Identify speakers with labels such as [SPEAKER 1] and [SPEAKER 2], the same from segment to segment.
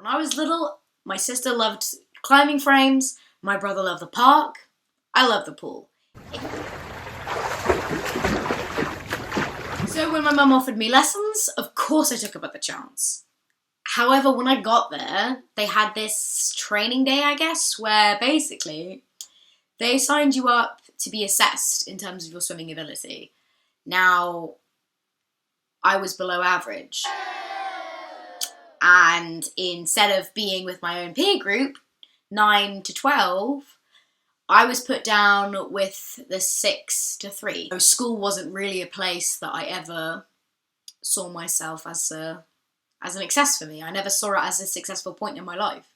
[SPEAKER 1] When I was little, my sister loved climbing frames, my brother loved the park, I loved the pool. So when my mum offered me lessons, of course I took up the chance. However, when I got there, they had this training day, I guess, where basically they signed you up to be assessed in terms of your swimming ability. Now, I was below average. And instead of being with my own peer group, 9 to 12, I was put down with the 6 to 3. So school wasn't really a place that I ever saw myself as an success for me. I never saw it as a successful point in my life.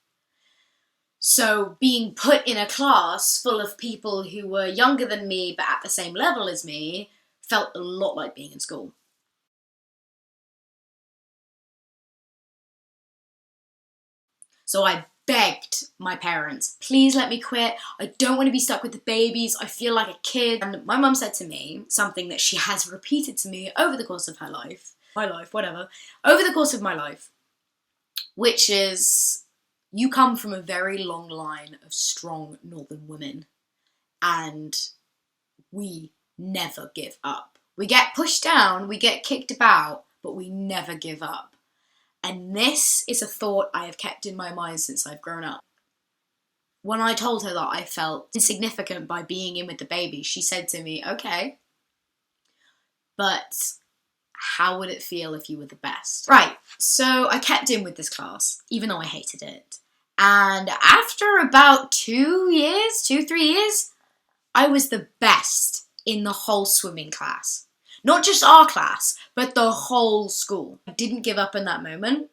[SPEAKER 1] So being put in a class full of people who were younger than me but at the same level as me felt a lot like being in school. So I begged my parents, please let me quit. I don't want to be stuck with the babies. I feel like a kid. And my mum said to me something that she has repeated to me over the course of her life, over the course of my life, which is, you come from a very long line of strong northern women and we never give up. We get pushed down, we get kicked about, but we never give up. And this is a thought I have kept in my mind since I've grown up. When I told her that I felt insignificant by being in with the baby, she said to me, okay, but how would it feel if you were the best? Right, so I kept in with this class, even though I hated it. And after about 3 years, I was the best in the whole swimming class. Not just our class, but the whole school. I didn't give up in that moment.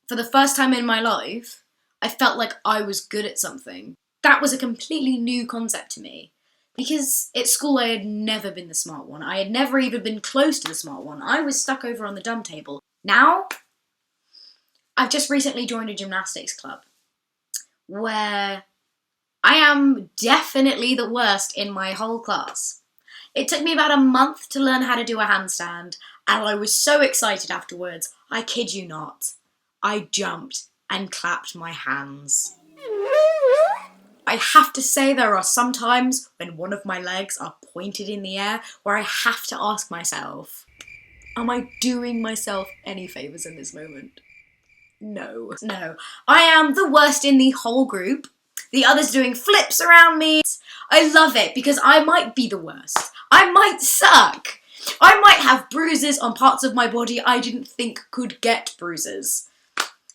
[SPEAKER 1] For the first time in my life, I felt like I was good at something. That was a completely new concept to me. Because at school I had never been the smart one. I had never even been close to the smart one. I was stuck over on the dumb table. Now, I've just recently joined a gymnastics club where I am definitely the worst in my whole class. It took me about a month to learn how to do a handstand, and I was so excited afterwards, I kid you not. I jumped and clapped my hands. I have to say there are some times when one of my legs are pointed in the air where I have to ask myself, am I doing myself any favours in this moment? No. I am the worst in the whole group. The others doing flips around me. I love it because I might be the worst. I might suck. I might have bruises on parts of my body I didn't think could get bruises.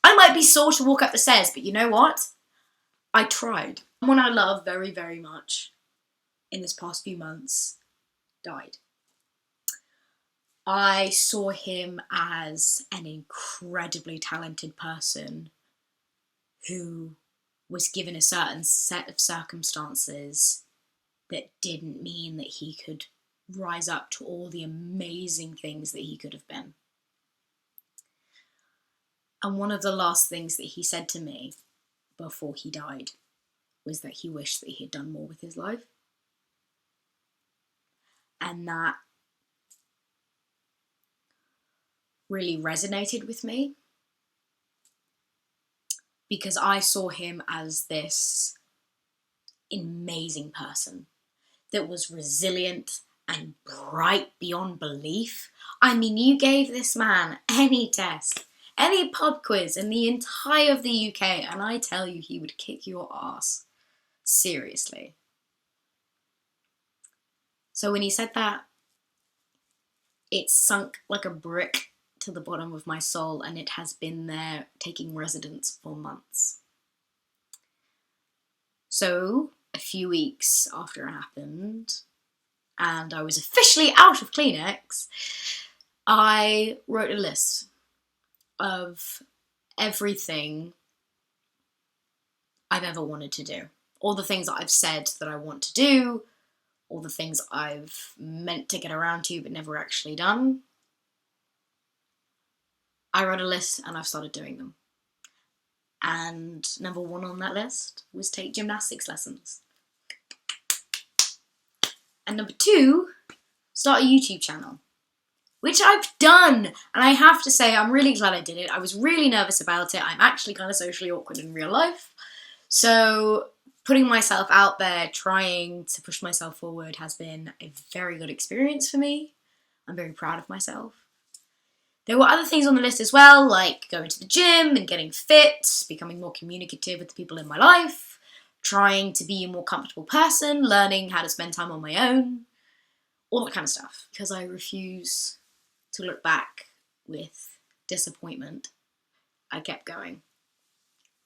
[SPEAKER 1] I might be sore to walk up the stairs, but you know what? I tried. Someone I love very, very much in this past few months died. I saw him as an incredibly talented person who was given a certain set of circumstances that didn't mean that he could rise up to all the amazing things that he could have been. And one of the last things that he said to me before he died was that he wished that he had done more with his life. And that really resonated with me because I saw him as this amazing person that was resilient and bright beyond belief. I mean, you gave this man any test, any pub quiz in the entire of the UK, and I tell you, he would kick your ass. Seriously. So when he said that, it sunk like a brick to the bottom of my soul, and it has been there taking residence for months. So a few weeks after it happened, and I was officially out of Kleenex, I wrote a list of everything I've ever wanted to do. All the things that I've said that I want to do, all the things I've meant to get around to but never actually done. I wrote a list and I've started doing them. And number 1 on that list was take gymnastics lessons. And number 2, start a YouTube channel, which I've done. And I have to say, I'm really glad I did it. I was really nervous about it. I'm actually kind of socially awkward in real life. So putting myself out there, trying to push myself forward has been a very good experience for me. I'm very proud of myself. There were other things on the list as well, like going to the gym and getting fit, becoming more communicative with the people in my life, trying to be a more comfortable person, learning how to spend time on my own, all that kind of stuff. Because I refuse to look back with disappointment, I kept going.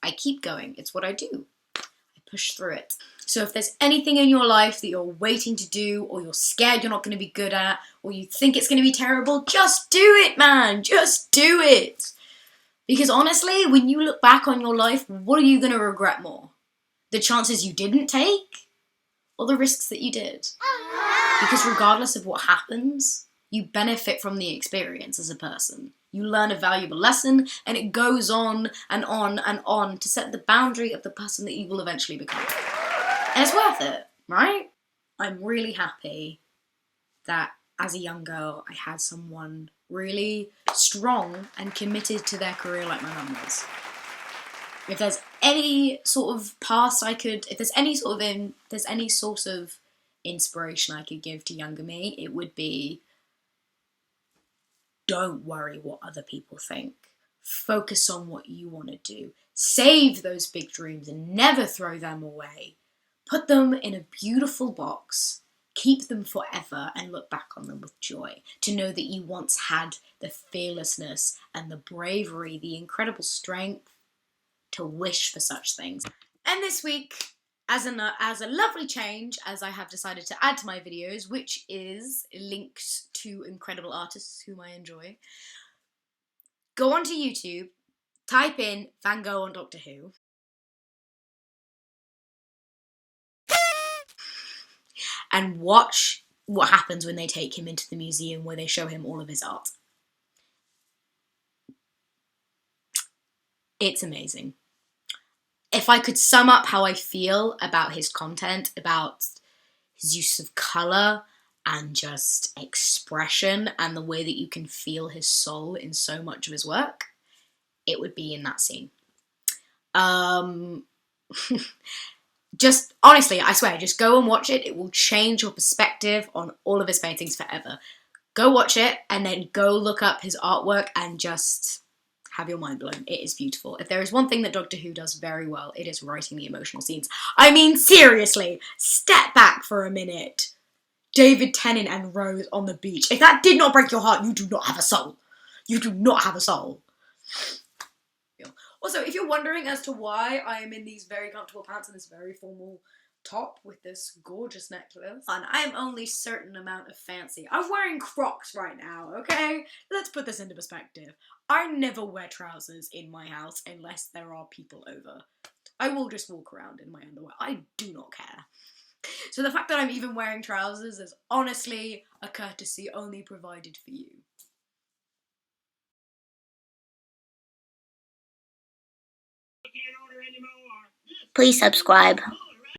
[SPEAKER 1] I keep going. It's what I do. I push through it. So if there's anything in your life that you're waiting to do, or you're scared you're not going to be good at, or you think it's going to be terrible, just do it, man. Just do it. Because honestly, when you look back on your life, what are you going to regret more? The chances you didn't take, or the risks that you did? Because regardless of what happens, you benefit from the experience as a person. You learn a valuable lesson, and it goes on and on and on to set the boundary of the person that you will eventually become. And it's worth it, right? I'm really happy that as a young girl, I had someone really strong and committed to their career like my mum was. If there's any sort of past if there's any source of inspiration I could give to younger me, it would be, don't worry what other people think. Focus on what you want to do. Save those big dreams and never throw them away. Put them in a beautiful box. Keep them forever and look back on them with joy. To know that you once had the fearlessness and the bravery, the incredible strength to wish for such things. And this week, as a lovely change, as I have decided to add to my videos, which is links to incredible artists whom I enjoy, go onto YouTube, type in Van Gogh on Doctor Who, and watch what happens when they take him into the museum where they show him all of his art. It's amazing. If I could sum up how I feel about his content, about his use of colour and just expression and the way that you can feel his soul in so much of his work, it would be in that scene. Just, honestly, I swear, just go and watch it. It will change your perspective on all of his paintings forever. Go watch it and then go look up his artwork and just have your mind blown. It is beautiful. If there is one thing that Doctor Who does very well, it is writing the emotional scenes. I mean, seriously, step back for a minute. David Tennant and Rose on the beach. If that did not break your heart, you do not have a soul. You do not have a soul. Also, if you're wondering as to why I am in these very comfortable pants and this very formal top with this gorgeous necklace, and I am only a certain amount of fancy. I'm wearing Crocs right now, okay? Let's put this into perspective. I never wear trousers in my house unless there are people over. I will just walk around in my underwear. I do not care. So the fact that I'm even wearing trousers is honestly a courtesy only provided for you.
[SPEAKER 2] Please subscribe.